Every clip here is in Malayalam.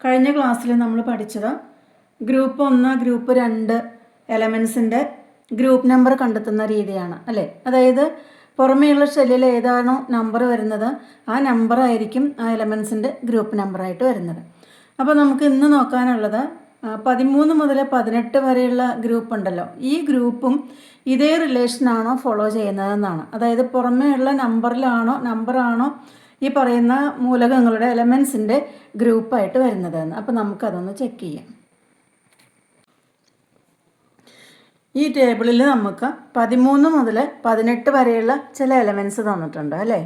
കഴിഞ്ഞ ക്ലാസ്സിൽ നമ്മൾ പഠിച്ചത് ഗ്രൂപ്പ് 1 ഗ്രൂപ്പ് 2 എലമെൻസിൻ്റെ ഗ്രൂപ്പ് നമ്പർ കണ്ടെത്തുന്ന രീതിയാണ് അല്ലേ. അതായത് പുറമേയുള്ള ഷെല്ലിൽ ഏതാണോ നമ്പർ വരുന്നത് ആ നമ്പർ ആയിരിക്കും ആ എലമെൻസിൻ്റെ ഗ്രൂപ്പ് നമ്പറായിട്ട് വരുന്നത്. അപ്പോൾ നമുക്ക് ഇന്ന് നോക്കാനുള്ളത് 13 മുതൽ 18 വരെയുള്ള ഗ്രൂപ്പ് ഉണ്ടല്ലോ, ഈ ഗ്രൂപ്പും ഇതേ റിലേഷനാണോ ഫോളോ ചെയ്യുന്നതെന്നാണ്. അതായത് പുറമേയുള്ള നമ്പറാണോ ഈ പറയുന്ന മൂലകങ്ങളുടെ എലമെൻസിൻ്റെ ഗ്രൂപ്പായിട്ട് വരുന്നതെന്ന്. അപ്പോൾ നമുക്കതൊന്ന് ചെക്ക് ചെയ്യാം. ഈ ടേബിളിൽ നമുക്ക് 13 മുതൽ 18 വരെയുള്ള ചില എലമെൻസ് തന്നിട്ടുണ്ട് അല്ലേ.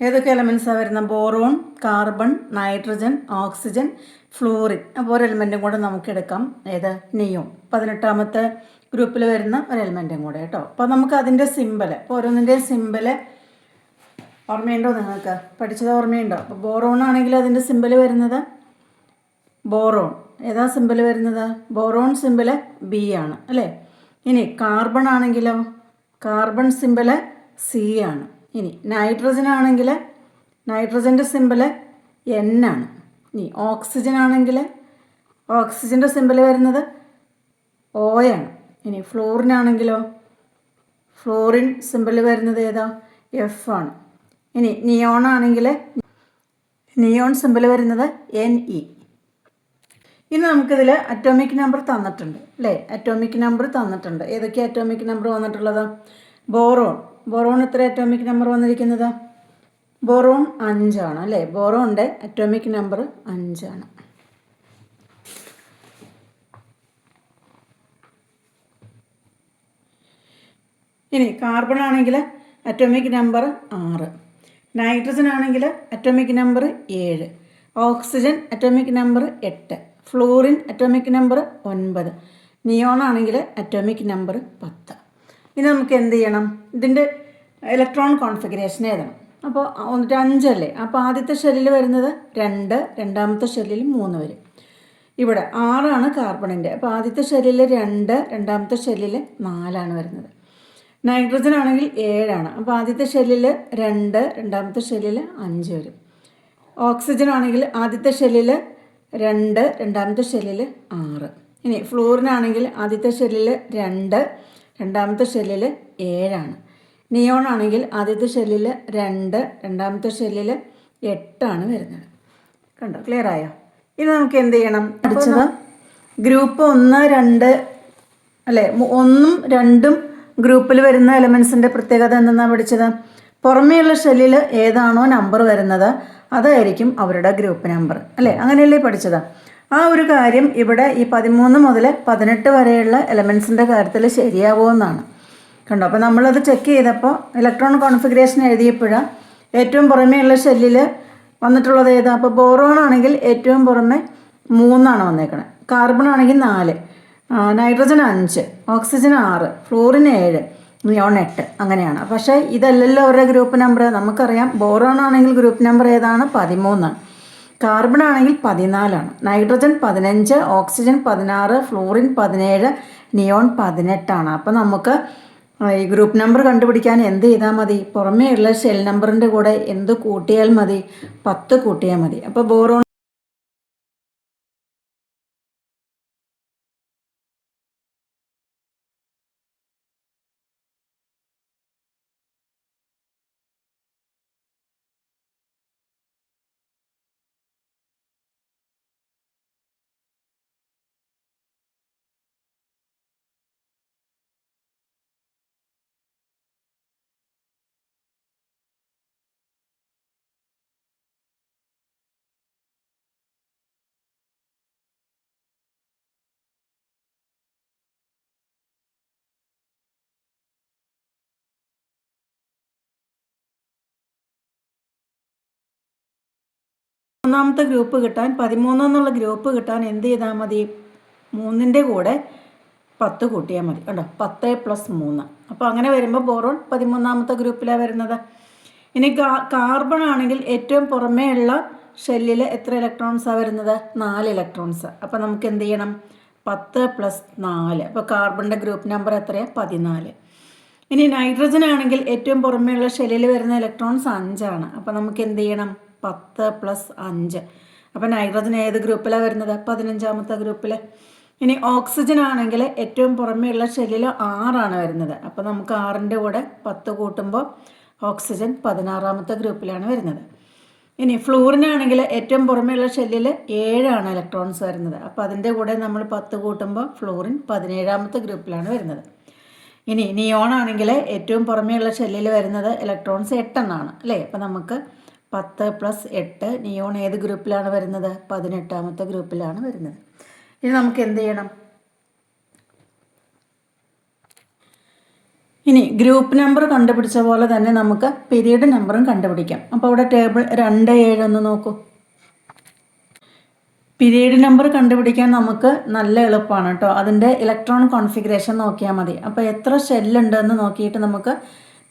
ഏതൊക്കെ എലമെൻസാണ് വരുന്നത്? Boron, carbon, nitrogen, oxygen, fluorine. അപ്പോൾ ഒരു എലമെൻറ്റും കൂടെ നമുക്ക് എടുക്കാം. ഏത്? നിയോൺ. 18ാമത്തെ ഗ്രൂപ്പിൽ വരുന്ന ഒരു എലമെൻറ്റും കൂടെ കേട്ടോ. അപ്പോൾ നമുക്ക് അതിൻ്റെ സിമ്പൽ, അപ്പോൾ ഓരോന്നിൻ്റെയും സിമ്പൽ ഓർമ്മയുണ്ടോ? നിങ്ങൾക്ക് പഠിച്ചത് ഓർമ്മയുണ്ടോ? അപ്പോൾ ബോറോൺ ആണെങ്കിൽ അതിൻ്റെ സിമ്പൽ വരുന്നത് ബോറോൺ. ഏതാ സിമ്പൽ വരുന്നത്? ബോറോൺ സിമ്പൽ ബി ആണ് അല്ലേ. ഇനി കാർബൺ ആണെങ്കിലോ, കാർബൺ സിമ്പൽ സി ആണ്. ഇനി നൈട്രജൻ ആണെങ്കിൽ നൈട്രജൻ്റെ സിമ്പൽ എൻ ആണ്. ഇനി ഓക്സിജൻ ആണെങ്കിൽ ഓക്സിജൻ്റെ സിമ്പൽ വരുന്നത് ഒ ആണ്. ഇനി ഫ്ലോറിൻ ആണെങ്കിലോ, ഫ്ലോറിൻ സിമ്പൽ വരുന്നത് ഏതാ? എഫ് ആണ്. ഇനി നിയോൺ ആണെങ്കിൽ നിയോൺ സിമ്പൽ വരുന്നത് NE. ഇനി നമുക്കിതിൽ അറ്റോമിക് നമ്പർ തന്നിട്ടുണ്ട് അല്ലേ. അറ്റോമിക് നമ്പർ തന്നിട്ടുണ്ട്. ഏതൊക്കെയാണ് അറ്റോമിക് നമ്പർ വന്നിട്ടുള്ളത്? ബോറോൺ എത്ര അറ്റോമിക് നമ്പർ വന്നിരിക്കുന്നത്? ബോറോൺ 5 ആണ് അല്ലേ. ബോറോണിൻ്റെ അറ്റോമിക് നമ്പർ 5 ആണ്. ഇനി കാർബൺ ആണെങ്കിൽ അറ്റോമിക് നമ്പർ 6, നൈട്രജൻ ആണെങ്കിൽ atomic number 7, oxygen atomic number 8, fluorine atomic number 9, neon ആണെങ്കിൽ അറ്റോമിക് നമ്പർ 10. ഇനി നമുക്ക് എന്ത് ചെയ്യണം? ഇതിൻ്റെ ഇലക്ട്രോൺ കോൺഫിഗറേഷൻ എഴുതണം. അപ്പോൾ 5 അല്ലേ. അപ്പോൾ ആദ്യത്തെ ഷെല്ലിൽ വരുന്നത് 2, രണ്ടാമത്തെ ഷെല്ലിൽ 3 വരും. ഇവിടെ 6 ആണ് കാർബണിൻ്റെ. അപ്പോൾ ആദ്യത്തെ ഷെല്ലിൽ 2, രണ്ടാമത്തെ ഷെല്ലിൽ 4 ആണ് വരുന്നത്. നൈട്രജൻ ആണെങ്കിൽ 7 ആണ്. അപ്പോൾ ആദ്യത്തെ ഷെല്ലിൽ 2, രണ്ടാമത്തെ ഷെല്ലിൽ 5 വരും. ഓക്സിജൻ ആണെങ്കിൽ ആദ്യത്തെ ഷെല്ലിൽ 2, രണ്ടാമത്തെ ഷെല്ലിൽ 6. ഇനി ഫ്ലൂറിൻ ആണെങ്കിൽ ആദ്യത്തെ ഷെല്ലിൽ 2, രണ്ടാമത്തെ ഷെല്ലിൽ 7 ആണ്. നിയോൺ ആണെങ്കിൽ ആദ്യത്തെ ഷെല്ലിൽ 2, രണ്ടാമത്തെ ഷെല്ലിൽ 8 ആണ് വരുന്നത്. കണ്ടോ? ക്ലിയർ ആയോ? ഇനി നമുക്ക് എന്ത് ചെയ്യണം? പഠിച്ചത് ഗ്രൂപ്പ് 1, 2 അല്ലേ. 1ഉം 2ഉം ഗ്രൂപ്പിൽ വരുന്ന എലമെൻസിൻ്റെ പ്രത്യേകത എന്തെന്നാണ് പഠിച്ചത്? പുറമേയുള്ള ഷെല്ലിൽ ഏതാണോ നമ്പർ വരുന്നത് അതായിരിക്കും അവരുടെ ഗ്രൂപ്പ് നമ്പർ അല്ലേ. അങ്ങനെയല്ലേ പഠിച്ചത്? ആ ഒരു കാര്യം ഇവിടെ ഈ 13 മുതൽ 18 വരെയുള്ള എലമെൻസിൻ്റെ കാര്യത്തിൽ ശരിയാവുമെന്നാണ്. കണ്ടോ? അപ്പോൾ നമ്മളത് ചെക്ക് ചെയ്തപ്പോൾ ഇലക്ട്രോൺ കോൺഫിഗറേഷൻ എഴുതിയപ്പോഴാണ് ഏറ്റവും പുറമേയുള്ള ഷെല്ലിൽ വന്നിട്ടുള്ളത് ഏതാ? അപ്പോൾ ബോറോൺ ആണെങ്കിൽ ഏറ്റവും പുറമെ 3 ആണ് വന്നേക്കണത്. കാർബൺ ആണെങ്കിൽ 4, നൈട്രജൻ 5, ഓക്സിജൻ 6, ഫ്ലൂറിൻ 7, നിയോൺ 8. അങ്ങനെയാണ്. പക്ഷേ ഇതല്ലല്ലോ അവരുടെ ഗ്രൂപ്പ് നമ്പർ. നമുക്കറിയാം ബോറോൺ ആണെങ്കിൽ ഗ്രൂപ്പ് നമ്പർ ഏതാണ്? 13 ആണ്. കാർബൺ ആണെങ്കിൽ 14 ആണ്. നൈട്രജൻ 15, ഓക്സിജൻ 16, ഫ്ലൂറിൻ 17, നിയോൺ 18 ആണ്. അപ്പോൾ നമുക്ക് ഈ ഗ്രൂപ്പ് നമ്പർ കണ്ടുപിടിക്കാൻ എന്ത് ചെയ്താൽ മതി? പുറമേയുള്ള ഷെൽ നമ്പറിൻ്റെ കൂടെ എന്ത് കൂട്ടിയാൽ മതി? 10 കൂട്ടിയാൽ മതി. അപ്പോൾ ബോറോൺ മൂന്നാമത്തെ ഗ്രൂപ്പ് കിട്ടാൻ 13 എന്നുള്ള ഗ്രൂപ്പ് കിട്ടാൻ എന്ത് ചെയ്താൽ മതി? 3ൻ്റെ കൂടെ 10 കൂട്ടിയാൽ മതി. കണ്ടോ? 10 + 3. അപ്പോൾ അങ്ങനെ വരുമ്പോൾ ബോറോൺ 13ാമത്തെ ഗ്രൂപ്പിലാണ് വരുന്നത്. ഇനി കാർബൺ ആണെങ്കിൽ ഏറ്റവും പുറമേ ഉള്ള ഷെല്ലിൽ എത്ര ഇലക്ട്രോൺസാണ് വരുന്നത്? 4 ഇലക്ട്രോൺസ്. അപ്പോൾ നമുക്ക് എന്ത് ചെയ്യണം? 10 + 4. അപ്പോൾ കാർബണിൻ്റെ ഗ്രൂപ്പ് നമ്പർ എത്രയാണ്? 14. ഇനി നൈട്രജൻ ആണെങ്കിൽ ഏറ്റവും പുറമേയുള്ള ഷെല്ലിൽ വരുന്ന ഇലക്ട്രോൺസ് 5 ആണ്. അപ്പോൾ നമുക്ക് എന്ത് ചെയ്യണം? 10 + 5. അപ്പോൾ നൈട്രജൻ ഏത് ഗ്രൂപ്പിലാണ് വരുന്നത്? 15ാമത്തെ ഗ്രൂപ്പിൽ. ഇനി ഓക്സിജൻ ആണെങ്കിൽ ഏറ്റവും പുറമേയുള്ള ഷെല്ലിൽ 6 വരുന്നത്. അപ്പോൾ നമുക്ക് 6ൻ്റെ കൂടെ 10 കൂട്ടുമ്പോൾ ഓക്സിജൻ 16ാമത്തെ ഗ്രൂപ്പിലാണ് വരുന്നത്. ഇനി ഫ്ലൂറിനാണെങ്കിൽ ഏറ്റവും പുറമേയുള്ള ഷെല്ലിൽ 7 ഇലക്ട്രോൺസ് വരുന്നത്. അപ്പോൾ അതിൻ്റെ കൂടെ നമ്മൾ 10 കൂട്ടുമ്പോൾ ഫ്ലൂറിൻ 17ാമത്തെ ഗ്രൂപ്പിലാണ് വരുന്നത്. ഇനി നിയോൺ ആണെങ്കിൽ ഏറ്റവും പുറമേയുള്ള ഷെല്ലിൽ വരുന്നത് ഇലക്ട്രോൺസ് 8 അല്ലേ? അപ്പോൾ നമുക്ക് 10 + 8 നിയോൺ ഏത് ഗ്രൂപ്പിലാണ് വരുന്നത്? 18ാമത്തെ ഗ്രൂപ്പിലാണ് വരുന്നത്. ഇനി നമുക്ക് എന്ത് ചെയ്യണം? ഇനി ഗ്രൂപ്പ് നമ്പർ കണ്ടുപിടിച്ച പോലെ തന്നെ നമുക്ക് പീരീഡ് നമ്പറും കണ്ടുപിടിക്കാം. അപ്പോൾ ഇവിടെ ടേബിൾ 2, 7 ഒന്ന് നോക്കൂ. പീരീഡ് നമ്പർ കണ്ടുപിടിക്കാൻ നമുക്ക് നല്ല എളുപ്പമാണ് കേട്ടോ. അതിൻ്റെ ഇലക്ട്രോൺ കോൺഫിഗറേഷൻ നോക്കിയാൽ മതി. അപ്പോൾ എത്ര ഷെല്ലുണ്ടെന്ന് നോക്കിയിട്ട് നമുക്ക്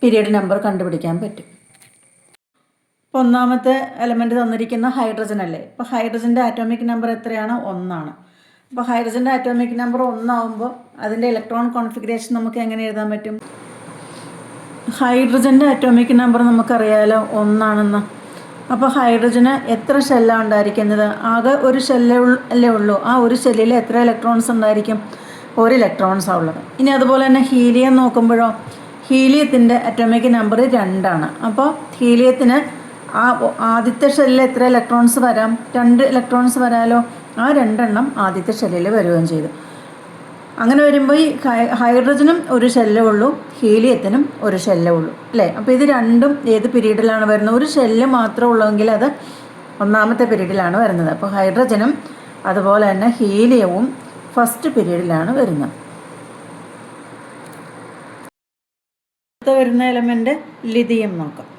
പീരീഡ് നമ്പർ കണ്ടുപിടിക്കാൻ പറ്റും. ഇപ്പോൾ ഒന്നാമത്തെ എലമെൻറ്റ് തന്നിരിക്കുന്ന ഹൈഡ്രജൻ അല്ലേ? ഇപ്പോൾ ഹൈഡ്രജൻ്റെ ആറ്റോമിക് നമ്പർ എത്രയാണ്? 1. അപ്പോൾ ഹൈഡ്രജൻ്റെ ആറ്റോമിക് നമ്പർ 1 ആകുമ്പോൾ അതിൻ്റെ ഇലക്ട്രോൺ കോൺഫിഗറേഷൻ നമുക്ക് എങ്ങനെ എഴുതാൻ പറ്റും? ഹൈഡ്രജൻ്റെ ആറ്റോമിക് നമ്പർ നമുക്കറിയാമല്ലോ 1. അപ്പോൾ ഹൈഡ്രജന് എത്ര ഷെല്ലാണ് ഉണ്ടായിരിക്കുന്നത്? ആകെ ഒരു ഷെല്ലേ ഉള്ളൂ. ആ ഒരു ഷെല്ലിൽ എത്ര ഇലക്ട്രോൺസ് ഉണ്ടായിരിക്കും? 1 ഇലക്ട്രോൺസാണ് ഉള്ളത്. ഇനി അതുപോലെ തന്നെ ഹീലിയം നോക്കുമ്പോഴോ, ഹീലിയത്തിൻ്റെ അറ്റോമിക് നമ്പർ 2. അപ്പോൾ ഹീലിയത്തിന് ആദ്യത്തെ ഷെല്ലിൽ എത്ര ഇലക്ട്രോൺസ് വരാം? 2 ഇലക്ട്രോൺസ് വരാമല്ലോ. ആ 2 ആദ്യത്തെ ഷെല്ലിൽ വരികയും ചെയ്തു. അങ്ങനെ വരുമ്പോൾ ഈ ഹൈഡ്രജനും ഒരു ഷെല്ലേ ഉള്ളൂ, ഹീലിയത്തിനും ഒരു ഷെല്ലേ ഉള്ളൂ അല്ലേ? അപ്പോൾ ഇത് രണ്ടും ഏത് പീരീഡിലാണ് വരുന്നത്? ഒരു ഷെല്ല് മാത്രമേ ഉള്ളൂവെങ്കിൽ അത് 1ാമത്തെ പീരീഡിലാണ് വരുന്നത്. അപ്പോൾ ഹൈഡ്രജനും അതുപോലെ തന്നെ ഹീലിയവും ഫസ്റ്റ് പീരീഡിലാണ് വരുന്നത്. അടുത്ത വരുന്ന എലമെൻറ്റ് ലിഥിയം നോക്കാം.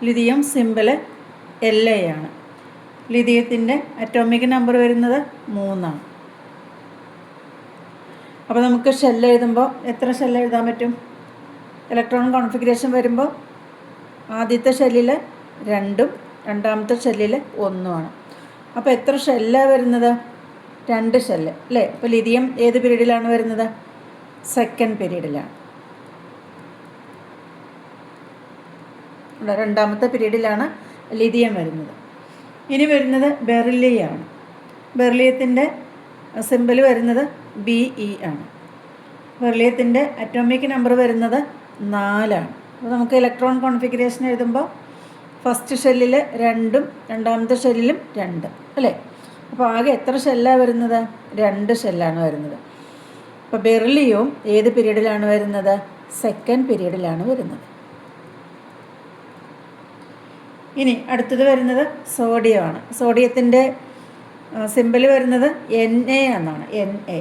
ലിഥിയം സിമ്പിൾ La ആണ്. ലിഥിയത്തിൻ്റെ അറ്റോമിക് നമ്പർ വരുന്നത് 3. അപ്പോൾ നമുക്ക് ഷെല്ല് എഴുതുമ്പോൾ എത്ര ഷെല്ല് എഴുതാൻ പറ്റും? ഇലക്ട്രോൺ കോൺഫിഗറേഷൻ വരുമ്പോൾ ആദ്യത്തെ ഷെല്ലിൽ 2, രണ്ടാമത്തെ ഷെല്ലിൽ 1. അപ്പോൾ എത്ര ഷെല്ലാണ് വരുന്നത്? 2 ഷെല്ല് അല്ലേ? അപ്പോൾ ലിഥിയം ഏത് പീരീഡിലാണ് വരുന്നത്? സെക്കൻഡ് പീരീഡിലാണ്. 2ാമത്തെ പീരീഡിലാണ് ലിഥിയം വരുന്നത്. ഇനി വരുന്നത് ബെറിലിയാണ്. ബെറിലിയത്തിൻ്റെ സിമ്പിൾ വരുന്നത് Be ആണ്. ബെറിലിയത്തിൻ്റെ അറ്റോമിക് നമ്പർ വരുന്നത് 4. അപ്പോൾ നമുക്ക് ഇലക്ട്രോൺ കോൺഫിഗറേഷൻ എഴുതുമ്പോൾ ഫസ്റ്റ് ഷെല്ലിൽ 2, രണ്ടാമത്തെ ഷെല്ലിലും 2 അല്ലേ? അപ്പോൾ ആകെ എത്ര ഷെല്ലാണ് വരുന്നത്? 2 ഷെല്ലാണ് വരുന്നത്. അപ്പോൾ ബെറിലിയവും ഏത് പീരീഡിലാണ് വരുന്നത്? സെക്കൻഡ് പീരീഡിലാണ് വരുന്നത്. ഇനി അടുത്തത് വരുന്നത് സോഡിയമാണ്. സോഡിയത്തിൻ്റെ സിമ്പിൾ വരുന്നത് Na എന്നാണ്. Na.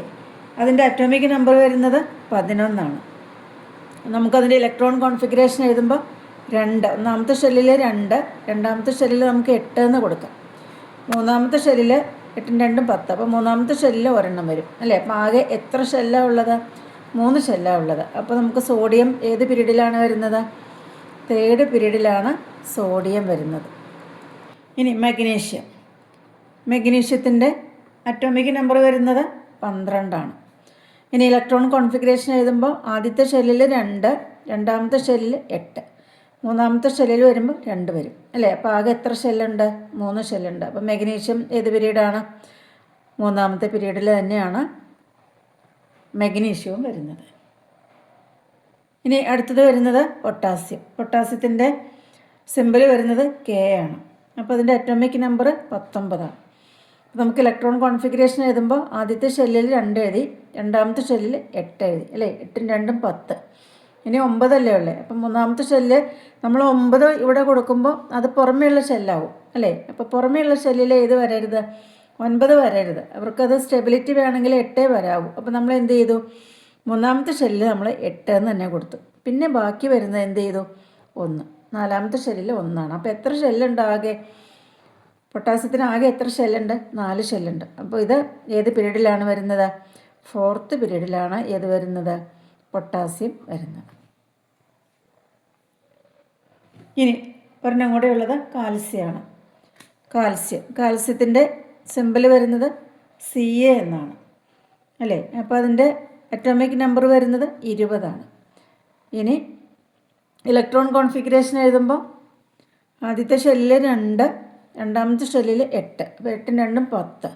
അതിൻ്റെ അറ്റോമിക് നമ്പർ വരുന്നത് 11. നമുക്കതിൻ്റെ ഇലക്ട്രോൺ കോൺഫിഗറേഷൻ എഴുതുമ്പോൾ 2, ഒന്നാമത്തെ ഷെല്ലിൽ 2, രണ്ടാമത്തെ ഷെല്ലിൽ നമുക്ക് 8 എന്ന് കൊടുക്കാം. മൂന്നാമത്തെ ഷെല്ലിൽ 8 × 2 10. അപ്പോൾ മൂന്നാമത്തെ ഷെല്ലിൽ 1 വരും അല്ലേ? അപ്പോൾ ആകെ എത്ര ഷെല്ലാണ് ഉള്ളത്? 3 ഷെല്ലാണ് ഉള്ളത്. അപ്പോൾ നമുക്ക് സോഡിയം ഏത് പീരീഡിലാണ് വരുന്നത്? തേർഡ് പീരീഡിലാണ് സോഡിയം വരുന്നത്. ഇനി മഗ്നീഷ്യം. മഗ്നീഷ്യത്തിൻ്റെ അറ്റോമിക് നമ്പർ വരുന്നത് 12. ഇനി ഇലക്ട്രോൺ കോൺഫിഗറേഷൻ എഴുതുമ്പോൾ ആദ്യത്തെ ഷെല്ലിൽ 2, രണ്ടാമത്തെ ഷെല്ലിൽ 8, മൂന്നാമത്തെ ഷെല്ലിൽ വരുമ്പോൾ 2 വരും അല്ലേ? അപ്പോൾ ആകെ എത്ര ഷെല്ലുണ്ട്? 3 ഷെല്ലുണ്ട്. അപ്പോൾ മഗ്നീഷ്യം ഏത് പീരീഡാണ്? 3ാമത്തെ പീരീഡിൽ തന്നെയാണ് മഗ്നീഷ്യവും വരുന്നത്. ഇനി അടുത്തത് വരുന്നത് പൊട്ടാസ്യം. പൊട്ടാസ്യത്തിൻ്റെ സിമ്പിൾ വരുന്നത് K ആണ്. അപ്പോൾ അതിൻ്റെ അറ്റോമിക് നമ്പർ 19. നമുക്ക് ഇലക്ട്രോൺ കോൺഫിഗറേഷൻ എഴുതുമ്പോൾ ആദ്യത്തെ ഷെല്ലിൽ 2 എഴുതി, രണ്ടാമത്തെ ഷെല്ലിൽ 8 എഴുതി അല്ലേ? 8 × 2 10. ഇനി 9 അല്ലേ ഉള്ളത്? അപ്പം മൂന്നാമത്തെ ഷെല്ല് നമ്മൾ 9 ഇവിടെ കൊടുക്കുമ്പോൾ അത് പുറമേയുള്ള ഷെല്ലാവും അല്ലേ? അപ്പോൾ പുറമേയുള്ള ഷെല്ലിൽ ഏത് വരരുത്? 9 വരരുത്. അവർക്കത് സ്റ്റെബിലിറ്റി വേണമെങ്കിൽ 8 വരാവൂ. അപ്പോൾ നമ്മൾ എന്ത് ചെയ്തു? മൂന്നാമത്തെ ഷെല്ലിൽ നമ്മൾ 8 എന്ന് തന്നെ കൊടുത്തു. പിന്നെ ബാക്കി വരുന്നത് എന്ത് ചെയ്തു? 1. നാലാമത്തെ ഷെല്ലിൽ 1. അപ്പോൾ എത്ര ഷെല്ലുണ്ട് ആകെ? പൊട്ടാസ്യത്തിന് ആകെ എത്ര ഷെല്ലുണ്ട്? 4 ഷെല്ലുണ്ട്. അപ്പോൾ ഇത് ഏത് പീരീഡിലാണ് വരുന്നത്? ഫോർത്ത് പീരീഡിലാണ് ഏത് വരുന്നത്? പൊട്ടാസ്യം വരുന്നത്. ഇനി ഒരെണ്ണം കൂടെ ഉള്ളത് കാൽസ്യമാണ്. കാൽസ്യത്തിൻ്റെ സിമ്പിൾ വരുന്നത് Ca എന്നാണ് അല്ലേ? അപ്പോൾ അതിൻ്റെ അറ്റോമിക് നമ്പർ വരുന്നത് 20. ഇനി ഇലക്ട്രോൺ കോൺഫിഗറേഷൻ എഴുതുമ്പോൾ ആദ്യത്തെ ഷെല്ലിൽ 2, രണ്ടാമത്തെ ഷെല്ലിൽ 8. അപ്പോൾ 8 2 10.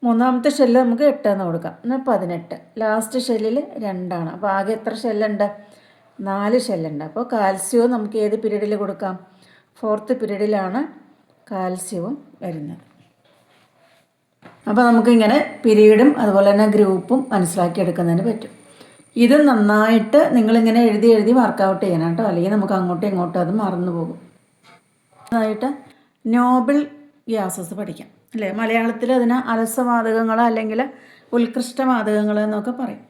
മൂന്നാമത്തെ ഷെല്ല് നമുക്ക് 8 എന്ന് കൊടുക്കാം, എന്നാൽ 18. ലാസ്റ്റ് ഷെല്ലിൽ 2 ആണ്. അപ്പോൾ ആകെ എത്ര ഷെല്ലുണ്ട്? 4 ഷെല്ലുണ്ട്. അപ്പോൾ കാൽസ്യവും നമുക്ക് ഏത് പീരീഡിൽ കൊടുക്കാം? 4th പീരീഡിലാണ് കാൽസ്യവും വരുന്നത്. അപ്പോൾ നമുക്കിങ്ങനെ പീരീഡും അതുപോലെ തന്നെ ഗ്രൂപ്പും മനസ്സിലാക്കിയെടുക്കുന്നതിന് പറ്റും. ഇത് നന്നായിട്ട് നിങ്ങളിങ്ങനെ എഴുതി എഴുതി വർക്കൗട്ട് ചെയ്യണം കേട്ടോ, അല്ലെങ്കിൽ നമുക്ക് അങ്ങോട്ടും ഇങ്ങോട്ടും അത് മറന്നു പോകും. അതായിട്ട് നോബിൾ ഗ്യാസസ് പഠിക്കാം അല്ലേ? മലയാളത്തിൽ അതിന് അലസവാതകങ്ങൾ അല്ലെങ്കിൽ ഉത്കൃഷ്ടവാതകങ്ങൾ എന്നൊക്കെ പറയും.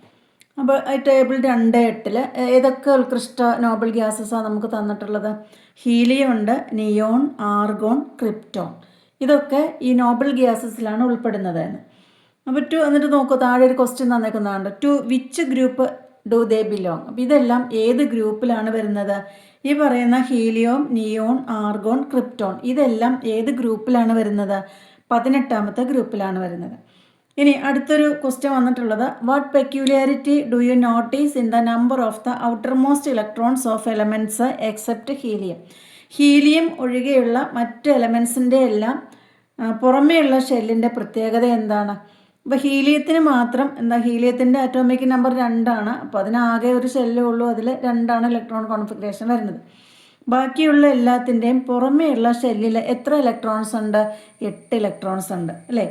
അപ്പോൾ ടേബിൾ 2.8 ഏതൊക്കെ ഉത്കൃഷ്ട നോബിൾ ഗ്യാസസാണ് നമുക്ക് തന്നിട്ടുള്ളത്? ഹീലിയം ഉണ്ട്, നിയോൺ, ആർഗോൺ, ക്രിപ്റ്റോൺ. ഇതൊക്കെ ഈ നോബിൾ ഗ്യാസസിലാണ് ഉൾപ്പെടുന്നത് എന്ന്. അപ്പോൾ എന്നിട്ട് നോക്കൂ, താഴെ ഒരു ക്വസ്റ്റ്യൻ തന്നേക്കുന്നതാണ്, to which group do they belong? അപ്പോൾ ഇതെല്ലാം ഏത് ഗ്രൂപ്പിലാണ് വരുന്നത്? ഈ പറയുന്ന ഹീലിയം, നിയോൺ, ആർഗോൺ, ക്രിപ്റ്റോൺ ഇതെല്ലാം ഏത് ഗ്രൂപ്പിലാണ് വരുന്നത്? 18ാമത്തെ ഗ്രൂപ്പിലാണ് വരുന്നത്. ഇനി അടുത്തൊരു ക്വസ്റ്റ്യൻ വന്നിട്ടുള്ളത്, what peculiarity do you notice in the number of the outer most electrons of elements except helium? Helium ഒഴികെയുള്ള മറ്റ് എലമെൻസിൻ്റെ എല്ലാം പുറമേയുള്ള ഷെല്ലിൻ്റെ പ്രത്യേകത എന്താണ്? അപ്പോൾ ഹീലിയത്തിന് മാത്രം ഹീലിയത്തിൻ്റെ അറ്റോമിക് നമ്പർ 2 ആണ്. അപ്പോൾ അതിനാകെ ഒരു ഷെല്ലേ ഉള്ളൂ, അതിൽ 2 ആണ് ഇലക്ട്രോൺ കോൺഫിഗറേഷൻ വരുന്നത്. ബാക്കിയുള്ള എല്ലാത്തിൻ്റെയും പുറമേയുള്ള ഷെല്ലിൽ എത്ര ഇലക്ട്രോൺസ് ഉണ്ട്? 8 ഇലക്ട്രോൺസ് ഉണ്ട് അല്ലേ?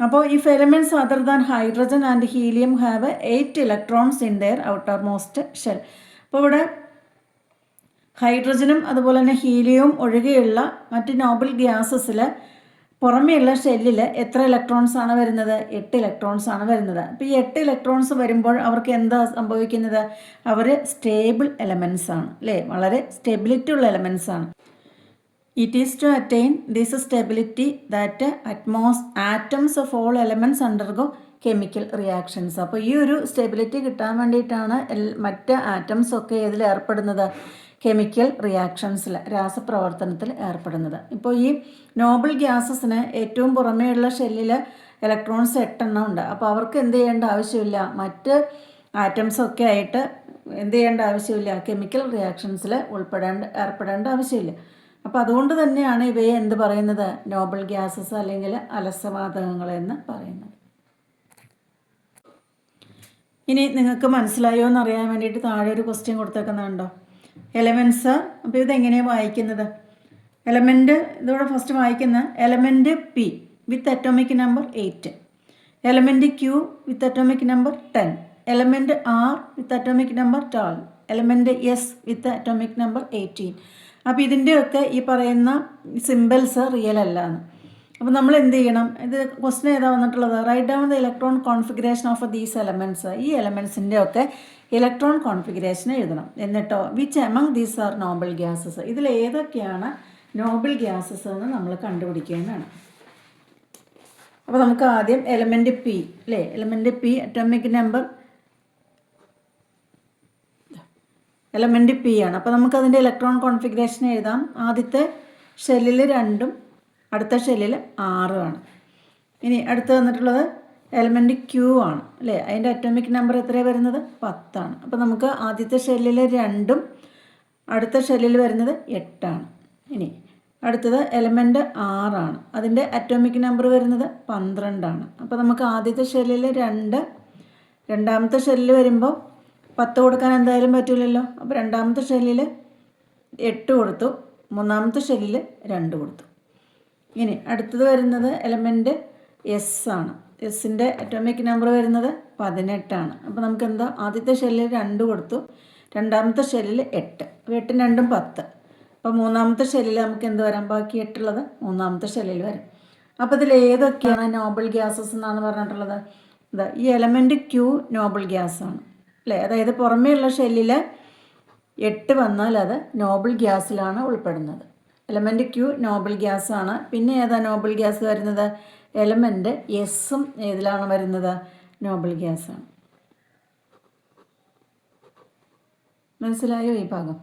അപ്പോൾ ഈ elements other than hydrogen and helium have 8 electrons in there outer most shell. അപ്പോൾ ഇവിടെ ഹൈഡ്രജനും അതുപോലെ തന്നെ ഹീലിയവും ഒഴികെയുള്ള മറ്റ് നോബിൾ ഗ്യാസസിൽ പുറമേയുള്ള ഷെല്ലിൽ എത്ര ഇലക്ട്രോൺസ് ആണ് വരുന്നത്? 8 ഇലക്ട്രോൺസ് ആണ് വരുന്നത്. അപ്പോൾ ഈ 8 ഇലക്ട്രോൺസ് വരുമ്പോൾ അവർക്ക് എന്താ സംഭവിക്കുന്നത്? അവർ സ്റ്റേബിൾ എലമെൻസ് ആണ് അല്ലേ? വളരെ സ്റ്റെബിലിറ്റി ഉള്ള എലമെൻസ് ആണ്. It is to attain this stability that atoms of all elements undergo chemical reactions. അപ്പോൾ ഈ ഒരു സ്റ്റെബിലിറ്റി കിട്ടാൻ വേണ്ടിയിട്ടാണ് മറ്റ് ആറ്റംസ് ഒക്കെ ഇതിൽ ഏർപ്പെടുന്നത്? കെമിക്കൽ റിയാക്ഷൻസിൽ, രാസപ്രവർത്തനത്തിൽ ഏർപ്പെടുന്നത്. ഇപ്പോൾ ഈ നോബിൾ ഗ്യാസസിന് ഏറ്റവും പുറമേയുള്ള ഷെല്ലിൽ ഇലക്ട്രോൺസ് 8 എണ്ണം ഉണ്ട്. അപ്പോൾ അവർക്ക് എന്ത് ചെയ്യേണ്ട ആവശ്യമില്ല, മറ്റ് ആറ്റംസൊക്കെ ആയിട്ട് എന്ത് ചെയ്യേണ്ട ആവശ്യമില്ല, കെമിക്കൽ റിയാക്ഷൻസിൽ ഏർപ്പെടേണ്ട ആവശ്യമില്ല. അപ്പോൾ അതുകൊണ്ട് തന്നെയാണ് ഇവയെ എന്ത് പറയുന്നത്? നോബിൾ ഗ്യാസസ് അല്ലെങ്കിൽ അലസവാതകങ്ങൾ എന്ന് പറയുന്നത്. ഇനി നിങ്ങൾക്ക് മനസ്സിലായോ എന്നറിയാൻ വേണ്ടിയിട്ട് താഴെ ഒരു ക്വസ്റ്റ്യൻ കൊടുത്തേക്കുന്നുണ്ടോ? എലമെൻറ്റ്സ്. അപ്പോൾ ഇതെങ്ങനെയാണ് വായിക്കുന്നത്? എലമെൻറ്റ് ഇതോടെ ഫസ്റ്റ് വായിക്കുന്ന element P with atomic number 8, element Q with atomic number 10, element R with atomic number 12, element S with atomic number 18. അപ്പോൾ ഇതിൻ്റെയൊക്കെ ഈ പറയുന്ന സിമ്പിൾസ് റിയൽ അല്ല എന്ന്. അപ്പോൾ നമ്മൾ എന്ത് ചെയ്യണം? ഇത് ക്വസ്റ്റ്യൻ ഏതാ വന്നിട്ടുള്ളത്? Write down the electron configuration of these elements. ഈ എലമെൻറ്റ്സിൻ്റെ ഒക്കെ ഇലക്ട്രോൺ കോൺഫിഗറേഷൻ എഴുതണം. എന്നിട്ടോ which among these are noble gases, ഇതിൽ ഏതൊക്കെയാണ് നോബിൾ ഗ്യാസസ് എന്ന് നമ്മൾ കണ്ടുപിടിക്കുകയാണ്. അപ്പോൾ നമുക്ക് ആദ്യം എലമെൻറ്റ് പി അല്ലേ? Element P atomic number element P ആണ്. അപ്പോൾ നമുക്കതിൻ്റെ ഇലക്ട്രോൺ കോൺഫിഗറേഷൻ എഴുതാം. ആദ്യത്തെ ഷെല്ലിൽ 2ഉം അടുത്ത ഷെല്ലിൽ 6ഉം ആണ്. ഇനി അടുത്ത് വന്നിട്ടുള്ളത് എലമെൻറ്റ് ക്യൂ ആണ് അല്ലേ? അതിൻ്റെ അറ്റോമിക് നമ്പർ എത്രയാണ് വരുന്നത്? 10 ആണ്. അപ്പോൾ നമുക്ക് ആദ്യത്തെ ഷെല്ലിൽ 2ഉം അടുത്ത ഷെല്ലിൽ വരുന്നത് 8 ആണ്. ഇനി അടുത്തത് എലമെൻറ്റ് 6 ആണ്. അതിൻ്റെ അറ്റോമിക് നമ്പർ വരുന്നത് 12 ആണ്. അപ്പോൾ നമുക്ക് ആദ്യത്തെ ഷെല്ലിൽ 2, രണ്ടാമത്തെ ഷെല്ലിൽ വരുമ്പോൾ 10 കൊടുക്കാൻ എന്തായാലും പറ്റില്ലല്ലോ. അപ്പോൾ രണ്ടാമത്തെ ഷെല്ലിൽ 8 കൊടുത്തു, മൂന്നാമത്തെ ഷെല്ലിൽ 2 കൊടുത്തു. ഇനി അടുത്തത് വരുന്നത് എലമെൻറ്റ് എസ് ആണ്. എസിൻ്റെ അറ്റോമിക് നമ്പർ വരുന്നത് 18 ആണ്. അപ്പോൾ നമുക്ക് എന്താ, ആദ്യത്തെ ഷെല്ലിൽ 2 കൊടുത്തു, രണ്ടാമത്തെ ഷെല്ലിൽ 8, 8 2 10. അപ്പോൾ മൂന്നാമത്തെ ഷെല്ലിൽ നമുക്ക് എന്ത് വരാം? ബാക്കി 8 ഉള്ളത് മൂന്നാമത്തെ ഷെല്ലിൽ വരും. അപ്പോൾ ഇതിൽ ഏതൊക്കെയാണ് നോബിൾ ഗ്യാസസ് എന്നാണ് പറഞ്ഞിട്ടുള്ളത്? ഇതാ ഈ എലമെൻറ്റ് ക്യൂ നോബിൾ ഗ്യാസാണ് അല്ലേ? അതായത് പുറമേയുള്ള ഷെല്ലിൽ 8 വന്നാൽ അത് നോബിൾ ഗ്യാസിലാണ് ഉൾപ്പെടുന്നത്. എലമെൻറ്റ് ക്യൂ നോബിൾ ഗ്യാസാണ്. പിന്നെ ഏതാ നോബിൾ ഗ്യാസ് വരുന്നത്? എലമെൻറ്റ് എസും ഏതിലാണ് വരുന്നത്? നോബിൾ ഗ്യാസാണ്. മനസ്സിലായോ ഈ ഭാഗം?